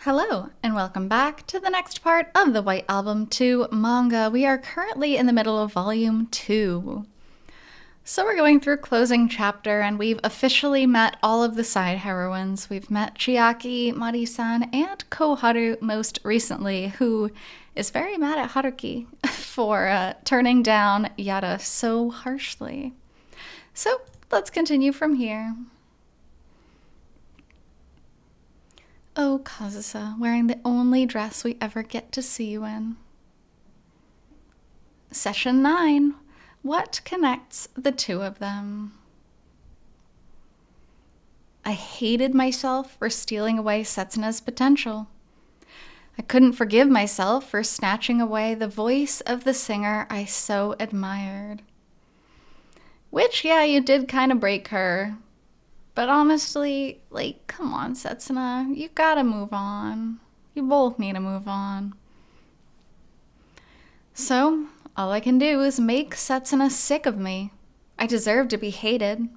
Hello, and welcome back to the next part of the White Album 2 manga. We are currently in the middle of Volume 2. So we're going through closing chapter, and we've officially met all of the side heroines. We've met Chiaki, Mari-san, and Koharu most recently, who is very mad at Haruki for turning down Yara so harshly. So let's continue from here. Oh, Kazusa, wearing the only dress we ever get to see you in. Session 9. What connects the two of them? I hated myself for stealing away Setsuna's potential. I couldn't forgive myself for snatching away the voice of the singer I so admired. Which, yeah, you did kind of break her. But honestly, come on, Setsuna, you gotta move on. You both need to move on. So, all I can do is make Setsuna sick of me. I deserve to be hated.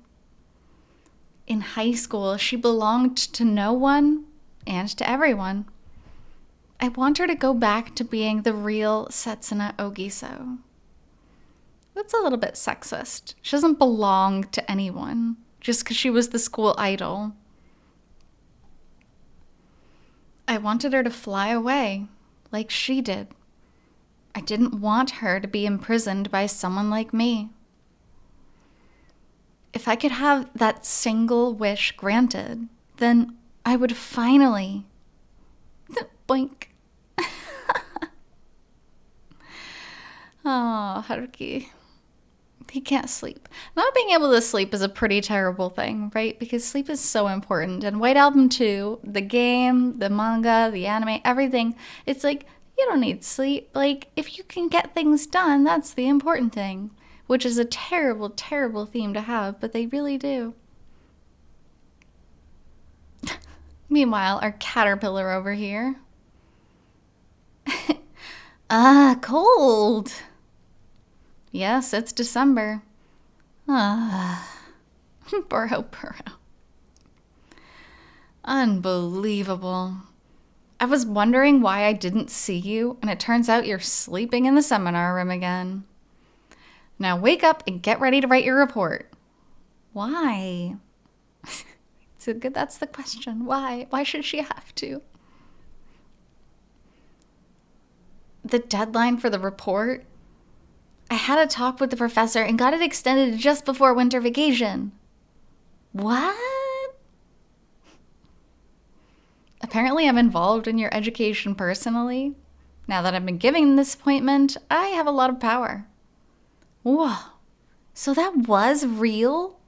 In high school, she belonged to no one and to everyone. I want her to go back to being the real Setsuna Ogiso. That's a little bit sexist. She doesn't belong to anyone just because she was the school idol. I wanted her to fly away, like she did. I didn't want her to be imprisoned by someone like me. If I could have that single wish granted, then I would finally... Boink. Oh, Haruki. He can't sleep. Not being able to sleep is a pretty terrible thing, right? Because sleep is so important. And White Album 2, the game, the manga, the anime, everything, it's like, you don't need sleep. Like, if you can get things done, that's the important thing. Which is a terrible, terrible theme to have, but they really do. Meanwhile, our caterpillar over here. Cold. Yes, it's December. Burrow. Unbelievable. I was wondering why I didn't see you, and it turns out you're sleeping in the seminar room again. Now wake up and get ready to write your report. Why? That's the question. Why? Why should she have to? The deadline for the report? I had a talk with the professor and got it extended just before winter vacation. What? Apparently I'm involved in your education personally. Now that I've been given this appointment, I have a lot of power. Whoa. So that was real?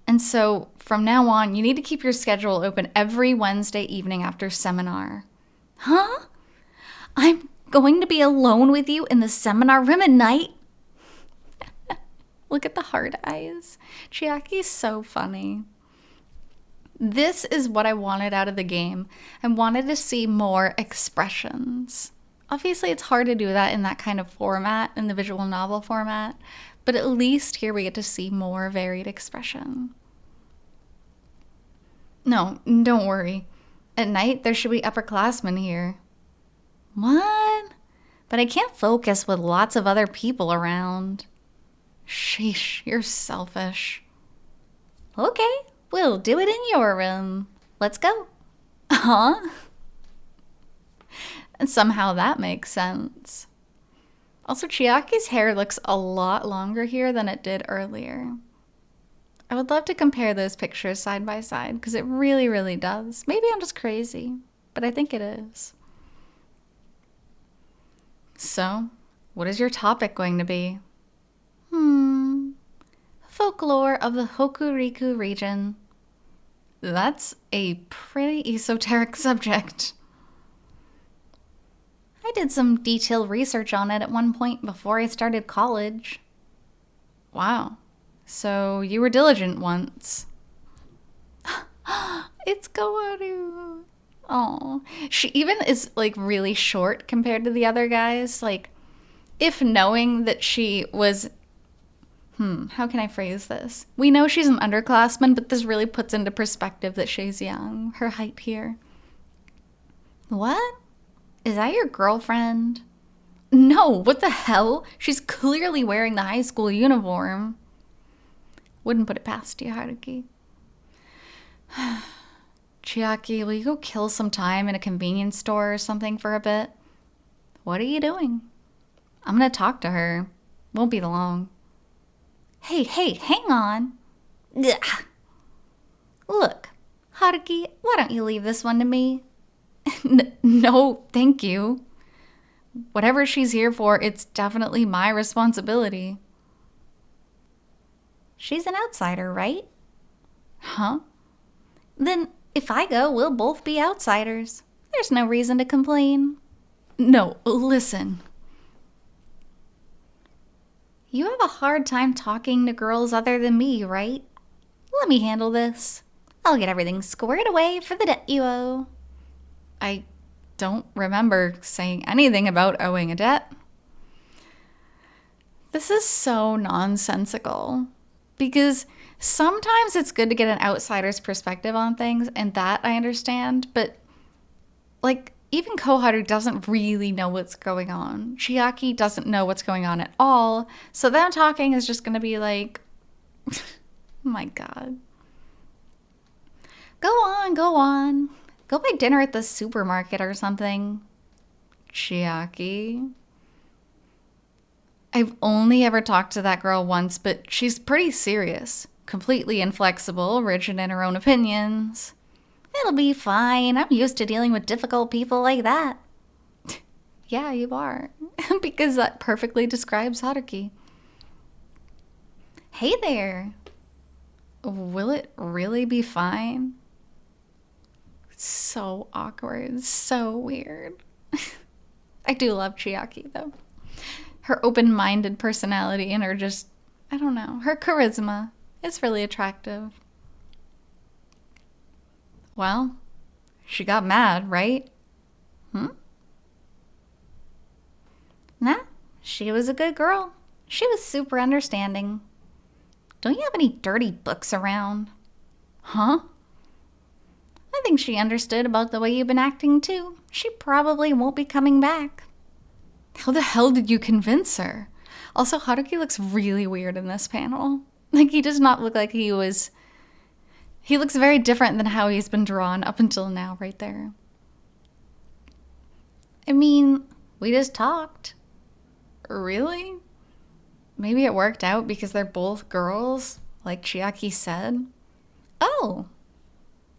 And so from now on, you need to keep your schedule open every Wednesday evening after seminar. Huh? I'm going to be alone with you in the seminar room at night? Look at the hard eyes. Chiaki's so funny. This is what I wanted out of the game. I wanted to see more expressions. Obviously, it's hard to do that in that kind of format, in the visual novel format, but at least here we get to see more varied expression. No, don't worry. At night, there should be upperclassmen here. What? But I can't focus with lots of other people around. Sheesh, you're selfish. Okay, we'll do it in your room. Let's go. Huh? And somehow that makes sense. Also, Chiaki's hair looks a lot longer here than it did earlier. I would love to compare those pictures side by side because it really, really does. Maybe I'm just crazy, but I think it is. So, what is your topic going to be? Folklore of the Hokuriku region. That's a pretty esoteric subject. I did some detailed research on it at one point before I started college. Wow. So you were diligent once. It's Koharu. Oh, she even is really short compared to the other guys. If knowing that she was, how can I phrase this? We know she's an underclassman, but this really puts into perspective that she's young. Her height here. What? Is that your girlfriend? No, what the hell? She's clearly wearing the high school uniform. Wouldn't put it past you, Haruki. Chiaki, will you go kill some time in a convenience store or something for a bit? What are you doing? I'm gonna talk to her. Won't be long. Hey, hang on. Ugh. Look, Haruki, why don't you leave this one to me? No, thank you. Whatever she's here for, it's definitely my responsibility. She's an outsider, right? Huh? Then if I go, we'll both be outsiders. There's no reason to complain. No, listen. You have a hard time talking to girls other than me, right? Let me handle this. I'll get everything squared away for the debt you owe. I don't remember saying anything about owing a debt. This is so nonsensical because sometimes it's good to get an outsider's perspective on things, and that I understand, but like even Koharu doesn't really know what's going on. Chiaki doesn't know what's going on at all, so them talking is just going to be like, my God. Go on. Go buy dinner at the supermarket or something. Chiaki. I've only ever talked to that girl once, but she's pretty serious. Completely inflexible, rigid in her own opinions. It'll be fine. I'm used to dealing with difficult people like that. Yeah, you are. Because that perfectly describes Haruki. Hey there. Will it really be fine? So awkward, so weird. I do love Chiaki though. Her open-minded personality and her just, I don't know, her charisma is really attractive. Well, she got mad, right? Nah, she was a good girl. She was super understanding. Don't you have any dirty books around? Huh? I think she understood about the way you've been acting too. She probably won't be coming back. How the hell did you convince her? Also, Haruki looks really weird in this panel. Like, he does not look like he was... He looks very different than how he's been drawn up until now, right there. I mean, we just talked. Really? Maybe it worked out because they're both girls, like Chiaki said. Oh.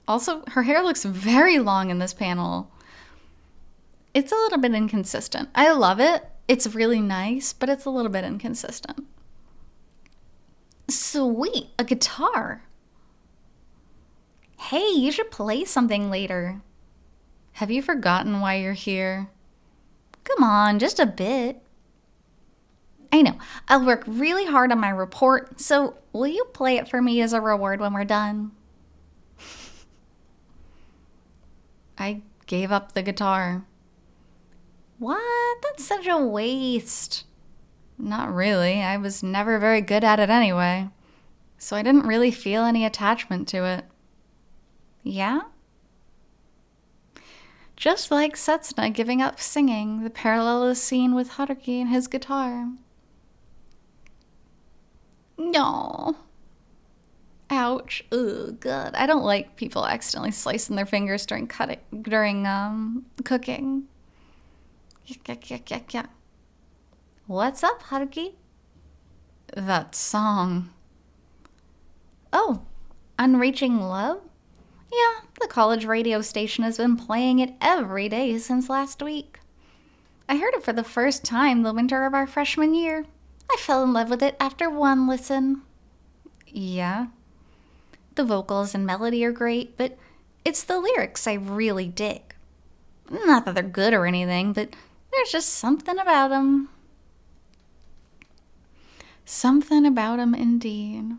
Also, her hair looks very long in this panel. It's a little bit inconsistent. I love it. It's really nice, but it's a little bit inconsistent. Sweet, a guitar. Hey, you should play something later. Have you forgotten why you're here? Come on, just a bit. I know, I'll work really hard on my report, so will you play it for me as a reward when we're done? I gave up the guitar. What? That's such a waste. Not really. I was never very good at it anyway. So I didn't really feel any attachment to it. Yeah? Just like Setsuna giving up singing, the parallel is seen with Haruki and his guitar. No. Ouch. Ugh, God. I don't like people accidentally slicing their fingers during cooking. Yeah. What's up, Haruki? That song. Oh, Unreaching Love? Yeah, the college radio station has been playing it every day since last week. I heard it for the first time the winter of our freshman year. I fell in love with it after one listen. Yeah? The vocals and melody are great, but it's the lyrics I really dig. Not that they're good or anything, but there's just something about them. Something about them, indeed.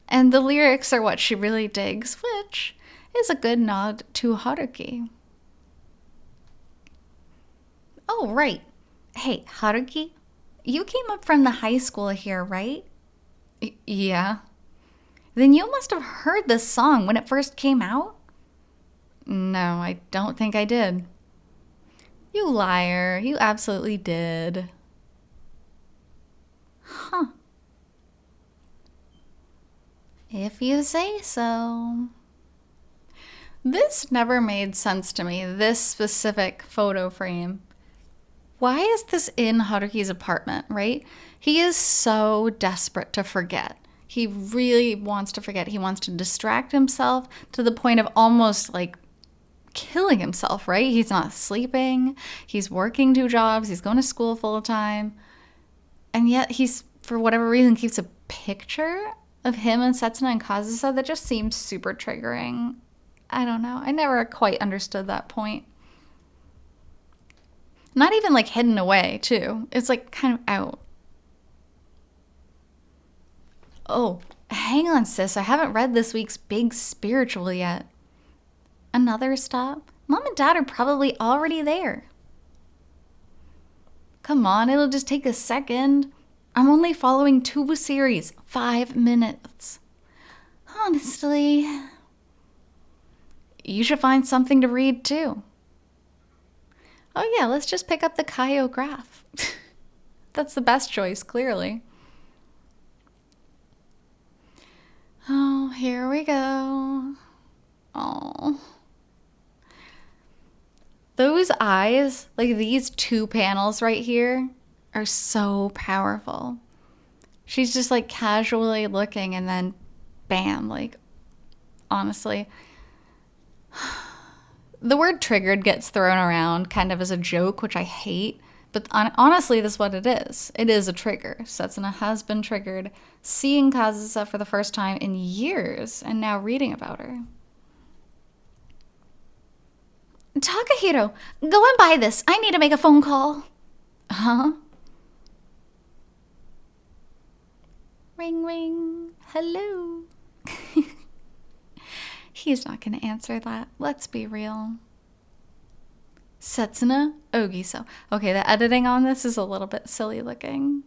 And the lyrics are what she really digs, which is a good nod to Haruki. Oh, right. Hey, Haruki, you came up from the high school here, right? Yeah. Then you must have heard this song when it first came out? No, I don't think I did. You liar. You absolutely did. Huh. If you say so. This never made sense to me, this specific photo frame. Why is this in Haruki's apartment, right? He is so desperate to forget. He really wants to forget. He wants to distract himself to the point of almost like killing himself, right? He's not sleeping. He's working 2 jobs. He's going to school full time. And yet he's, for whatever reason, keeps a picture of him and Setsuna and Kazusa that just seems super triggering. I don't know. I never quite understood that point. Not even like hidden away, too. It's like kind of out. Oh, hang on, sis. I haven't read this week's big spiritual yet. Another stop? Mom and Dad are probably already there. Come on, it'll just take a second. I'm only following 2 series, 5 minutes. Honestly, you should find something to read too. Oh yeah, let's just pick up the Kaio graph. That's the best choice, clearly. Oh, here we go. Oh. Those eyes, like these 2 panels right here, are so powerful. She's just like casually looking and then bam, like honestly. The word triggered gets thrown around kind of as a joke, which I hate. But honestly, this is what it is. It is a trigger. Setsuna has been triggered seeing Kazusa for the first time in years and now reading about her. Takahiro, go and buy this. I need to make a phone call. Huh? Ring, ring. Hello. He's not going to answer that. Let's be real. Setsuna Ogiso. Okay, the editing on this is a little bit silly looking.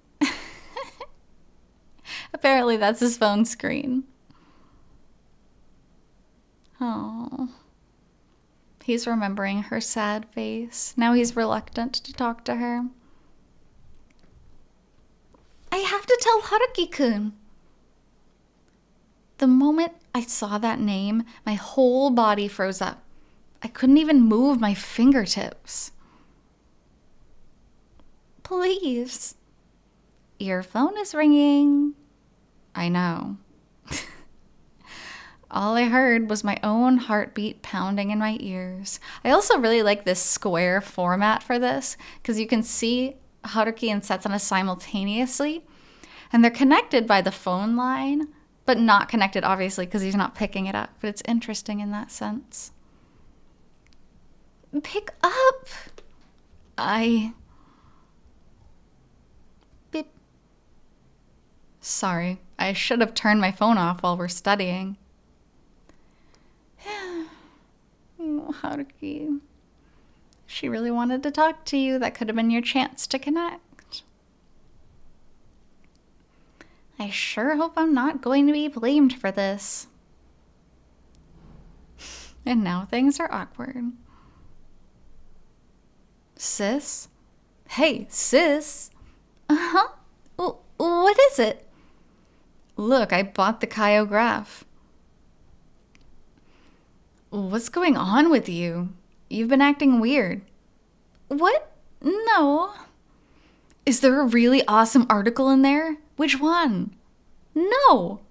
Apparently that's his phone screen. Oh. He's remembering her sad face. Now he's reluctant to talk to her. I have to tell Haruki-kun. The moment I saw that name, my whole body froze up. I couldn't even move my fingertips. Please. Your phone is ringing. I know. All I heard was my own heartbeat pounding in my ears. I also really like this square format for this because you can see Haruki and Setsuna simultaneously, and they're connected by the phone line, but not connected obviously because he's not picking it up. But it's interesting in that sense. Pick up. Beep. Sorry, I should have turned my phone off while we're studying. Oh, Haruki. She really wanted to talk to you. That could have been your chance to connect. I sure hope I'm not going to be blamed for this. And now things are awkward. Sis? Hey, sis? Uh-huh. What is it? Look, I bought the Kaio graph. What's going on with you? You've been acting weird. What? No. Is there a really awesome article in there? Which one? No.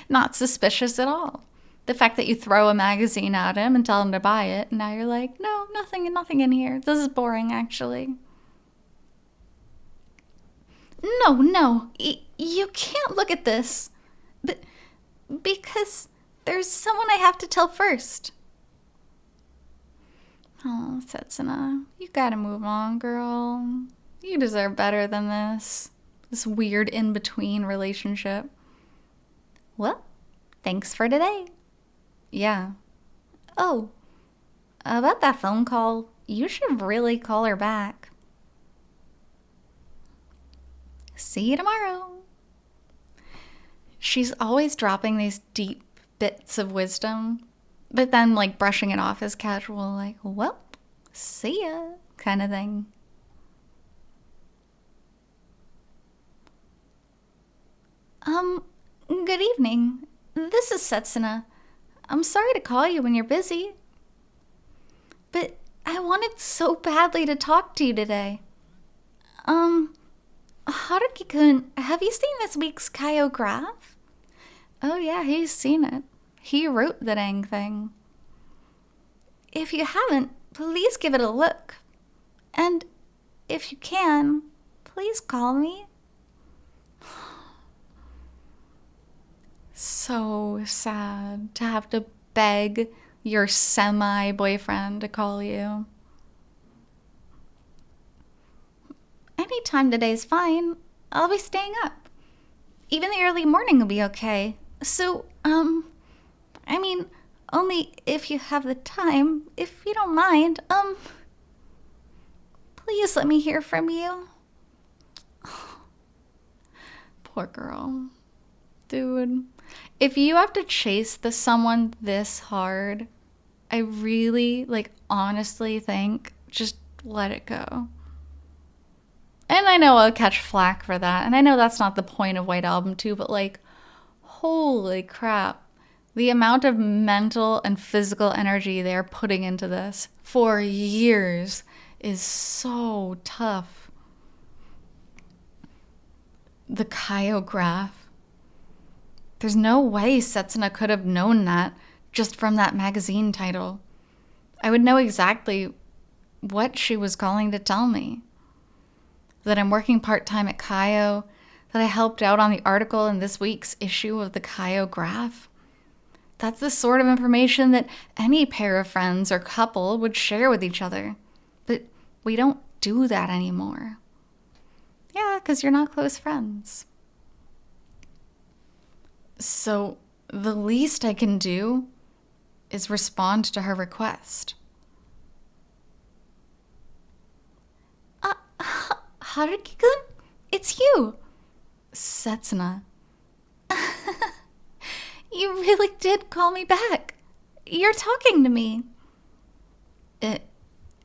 Not suspicious at all. The fact that you throw a magazine at him and tell him to buy it, and now you're like, no, nothing in here. This is boring, actually. No. You can't look at this. Because there's someone I have to tell first. Oh, Setsuna, you gotta move on, girl. You deserve better than this. This weird in-between relationship. Well, thanks for today. Yeah. Oh, about that phone call, you should really call her back. See you tomorrow. She's always dropping these deep bits of wisdom. But then, like, brushing it off as casual, like, well, see ya, kind of thing. Good evening. This is Setsuna. I'm sorry to call you when you're busy, but I wanted so badly to talk to you today. Haruki-kun, have you seen this week's Kyograph? Oh yeah, he's seen it. He wrote the dang thing. If you haven't, please give it a look. And if you can, please call me. So sad to have to beg your semi-boyfriend to call you. Anytime today's fine. I'll be staying up. Even the early morning will be okay. So, only if you have the time, if you don't mind, please let me hear from you. Poor girl. Dude, if you have to chase someone this hard, I really, honestly think just let it go. And I know I'll catch flack for that, and I know that's not the point of White Album 2, but holy crap. The amount of mental and physical energy they're putting into this for years is so tough. The Kyograph. There's no way Setsuna could have known that just from that magazine title. I would know exactly what she was calling to tell me. That I'm working part-time at Kyo, that I helped out on the article in this week's issue of the Kyograph. That's the sort of information that any pair of friends or couple would share with each other. But we don't do that anymore. Yeah, because you're not close friends. So the least I can do is respond to her request. Haruki-kun? It's you! Setsuna. You really did call me back. You're talking to me.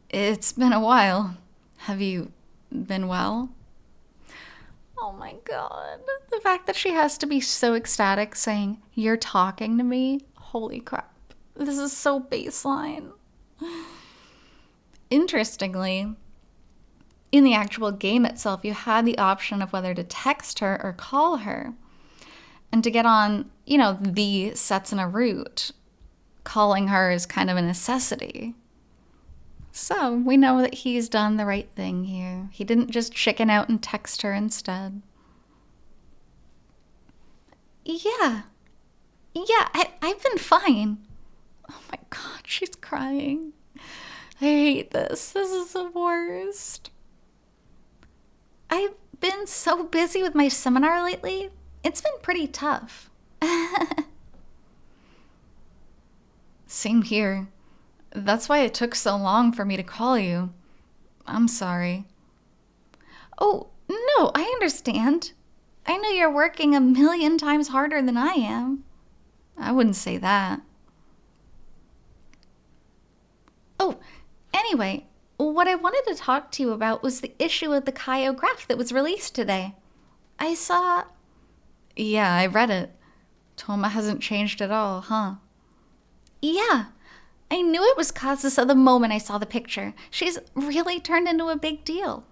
It's been a while. Have you been well? Oh my god. The fact that she has to be so ecstatic saying, you're talking to me? Holy crap. This is so baseline. Interestingly, in the actual game itself, you had the option of whether to text her or call her. And to get on, the Setsuna route, calling her is kind of a necessity. So we know that he's done the right thing here. He didn't just chicken out and text her instead. Yeah, I've been fine. Oh my god, she's crying. I hate this. This is the worst. I've been so busy with my seminar lately. It's been pretty tough. Same here. That's why it took so long for me to call you. I'm sorry. Oh, no, I understand. I know you're working 1,000,000 times harder than I am. I wouldn't say that. Oh, anyway, what I wanted to talk to you about was the issue of the Kyograph that was released today. I saw... Yeah, I read it. Toma hasn't changed at all, huh? Yeah. I knew it was Kazusa the moment I saw the picture. She's really turned into a big deal.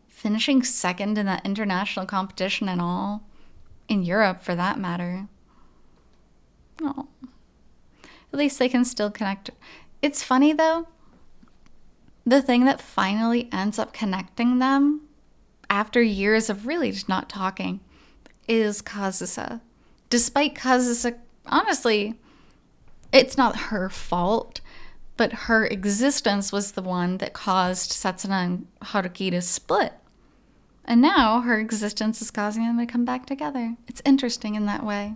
Finishing second in that international competition and all. In Europe, for that matter. Oh. At least they can still connect. It's funny, though. The thing that finally ends up connecting them, after years of really just not talking, is Kazusa. Despite Kazusa, honestly... It's not her fault, but her existence was the one that caused Setsuna and Haruki to split. And now her existence is causing them to come back together. It's interesting in that way.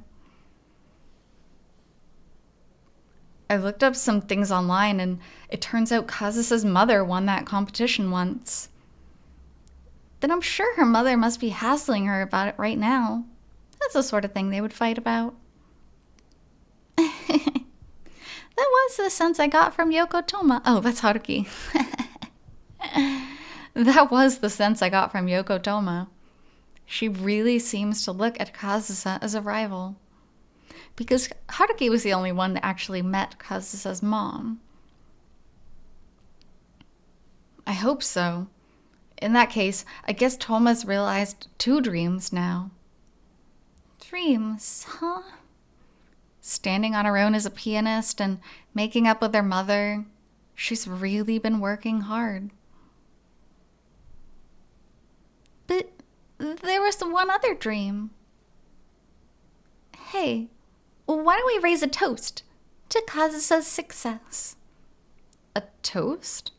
I looked up some things online, and it turns out Kazusa's mother won that competition once. Then I'm sure her mother must be hassling her about it right now. That's the sort of thing they would fight about. was the sense I got from Yoko Toma. Oh, that's Haruki. That was the sense I got from Yoko Toma. She really seems to look at Kazusa as a rival. Because Haruki was the only one that actually met Kazusa's mom. I hope so. In that case, I guess Toma's realized 2 dreams now. Dreams, huh? Standing on her own as a pianist and making up with her mother. She's really been working hard. But there was one other dream. Hey, why don't we raise a toast to Kazusa's success? A toast?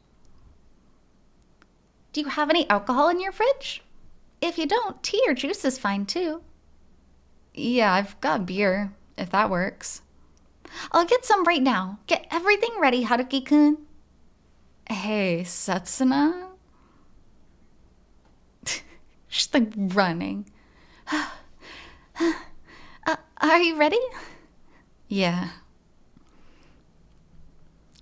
Do you have any alcohol in your fridge? If you don't, tea or juice is fine too. Yeah, I've got beer, if that works. I'll get some right now. Get everything ready, Haruki-kun. Hey, Setsuna? She's like running. Are you ready? Yeah.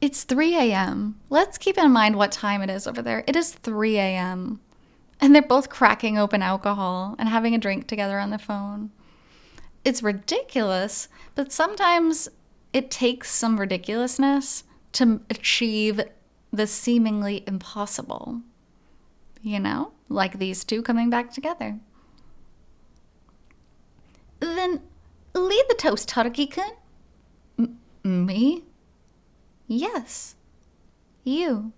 It's 3 a.m. Let's keep in mind what time it is over there. It is 3 a.m. And they're both cracking open alcohol and having a drink together on the phone. It's ridiculous, but sometimes it takes some ridiculousness to achieve the seemingly impossible. You know, like these 2 coming back together. Then lead the toast, Haruki-kun. Me? Yes, you.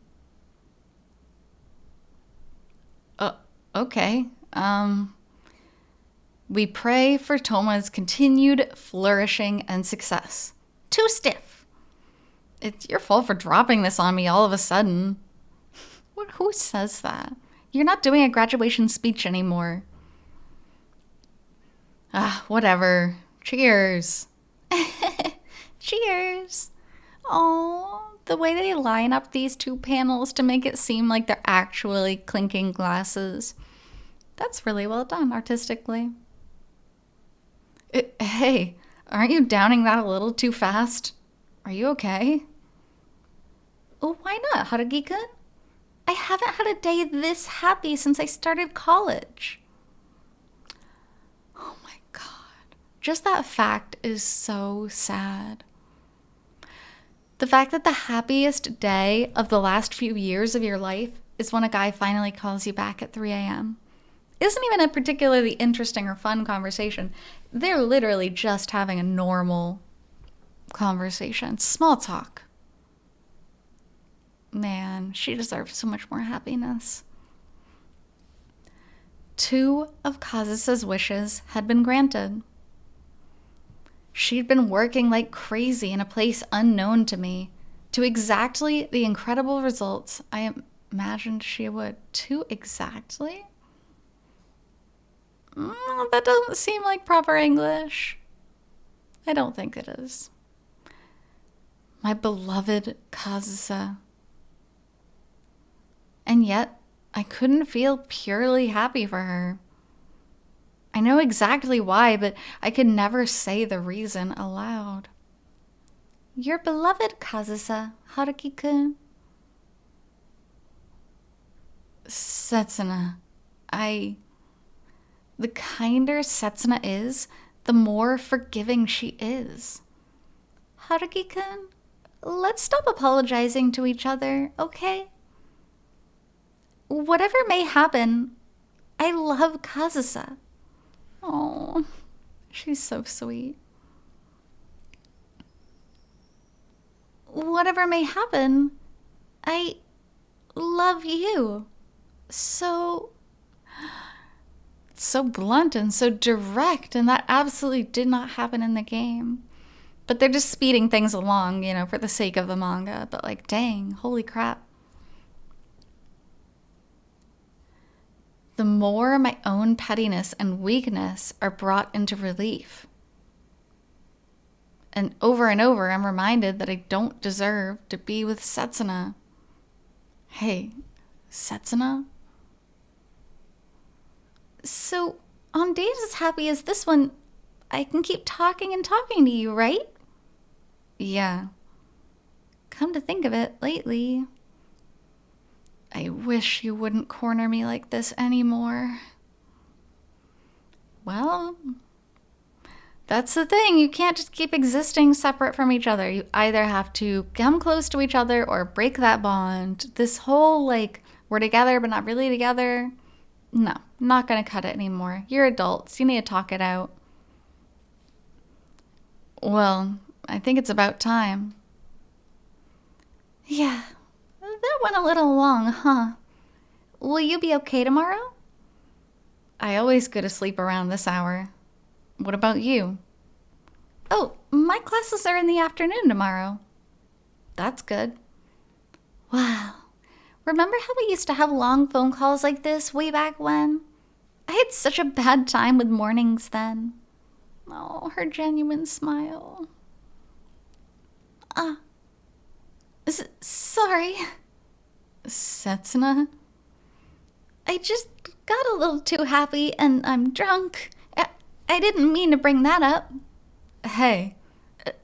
Okay. We pray for Toma's continued flourishing and success. Too stiff. It's your fault for dropping this on me all of a sudden. Who says that? You're not doing a graduation speech anymore. Whatever. Cheers. Cheers. Oh, the way they line up these 2 panels to make it seem like they're actually clinking glasses. That's really well done artistically. Hey, aren't you downing that a little too fast? Are you okay? Oh, why not, Haruki-kun? I haven't had a day this happy since I started college. Oh my God. Just that fact is so sad. The fact that the happiest day of the last few years of your life is when a guy finally calls you back at 3 a.m. isn't even a particularly interesting or fun conversation. They're literally just having a normal conversation. Small talk. Man, she deserves so much more happiness. 2 of Kazusa's wishes had been granted. She'd been working like crazy in a place unknown to me to exactly the incredible results I imagined she would. To exactly? That doesn't seem like proper English. I don't think it is. My beloved Kazusa. And yet, I couldn't feel purely happy for her. I know exactly why, but I could never say the reason aloud. Your beloved Kazusa, Haruki-kun. Setsuna, the kinder Setsuna is, the more forgiving she is. Haruki-kun, let's stop apologizing to each other, okay? Whatever may happen, I love Kazusa. Oh, she's so sweet. Whatever may happen, I love you. So blunt and so direct, and that absolutely did not happen in the game. But they're just speeding things along, for the sake of the manga. But like, dang, holy crap. The more my own pettiness and weakness are brought into relief. And over, I'm reminded that I don't deserve to be with Setsuna. Hey, Setsuna? So, on days as happy as this one, I can keep talking and talking to you, right? Yeah. come to think of it, lately. I wish you wouldn't corner me like this anymore. Well, that's the thing. You can't just keep existing separate from each other. You either have to come close to each other or break that bond. This whole, like, we're together but not really together. No, not gonna cut it anymore. You're adults. You need to talk it out. Well, I think it's about time. Yeah, that went a little long, huh? Will you be okay tomorrow? I always go to sleep around this hour. What about you? Oh, my classes are in the afternoon tomorrow. That's good. Wow. Remember how we used to have long phone calls like this way back when? I had such a bad time with mornings then. Oh, her genuine smile. Sorry. Setsuna? I just got a little too happy and I'm drunk. I didn't mean to bring that up. Hey.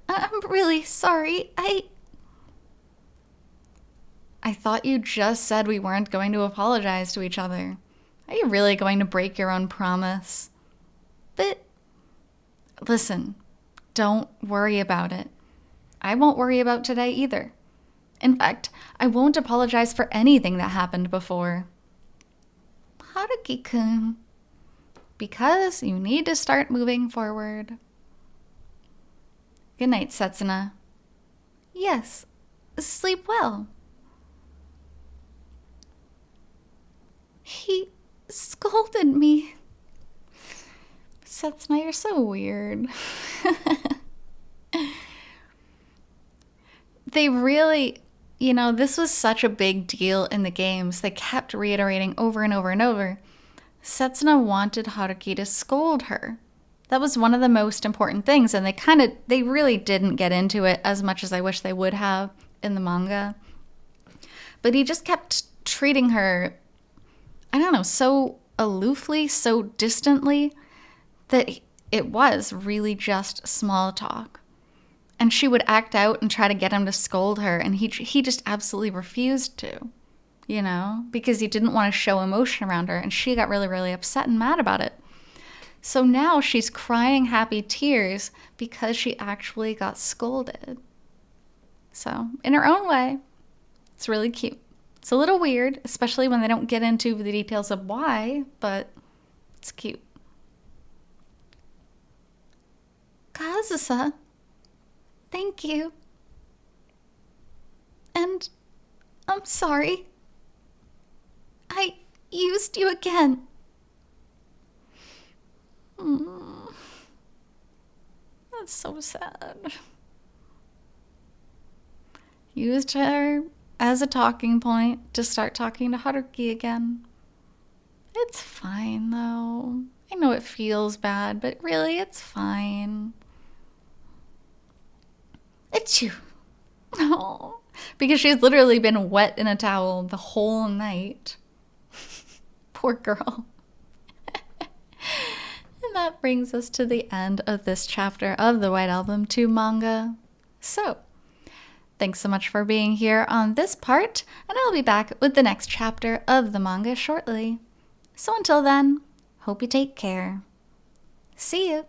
I'm really sorry. I thought you just said we weren't going to apologize to each other. Are you really going to break your own promise? But listen, don't worry about it. I won't worry about today either. In fact, I won't apologize for anything that happened before. Haruki-kun. Because you need to start moving forward. Good night, Setsuna. Yes, sleep well. He scolded me. Setsuna, you're so weird. They really, this was such a big deal in the games. They kept reiterating over and over and over. Setsuna wanted Haruki to scold her. That was one of the most important things, and they really didn't get into it as much as I wish they would have in the manga. But he just kept treating her, I don't know, so aloofly, so distantly, that it was really just small talk. And she would act out and try to get him to scold her, and he just absolutely refused to, because he didn't want to show emotion around her, and she got really, really upset and mad about it. So now she's crying happy tears because she actually got scolded. So, in her own way, it's really cute. It's a little weird, especially when they don't get into the details of why, but it's cute. Kazusa, thank you. And I'm sorry. I used you again. That's so sad. Used her as a talking point to start talking to Haruki again. It's fine, though. I know it feels bad, but really, it's fine. Achoo. Oh, because she's literally been wet in a towel the whole night. Poor girl. And that brings us to the end of this chapter of the White Album 2 manga. So, thanks so much for being here on this part, and I'll be back with the next chapter of the manga shortly. So until then, hope you take care. See you.